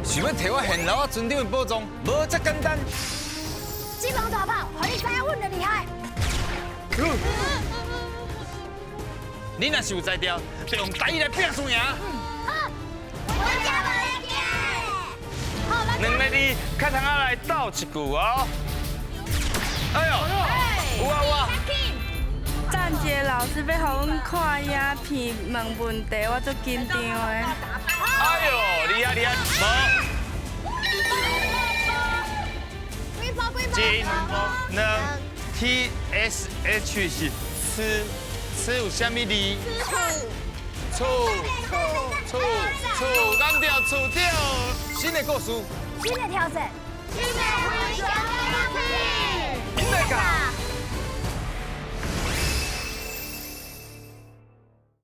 想要摕我现老啊村长的宝藏，无这简单。金龙大炮，让你知影阮的厉害。你若是有才调，就用台语来拼输赢。好，我家无来见。好，两个字，较通啊来斗一句哦。哎呦，有啊有啊。站姐老师要互阮看影片问问题，我足紧张的。哎呦，厉害厉害，无。金能 TSH 是吃有啥物字？醋，咱掉醋掉。新的故事，新的挑战，新的回旋飞。那个。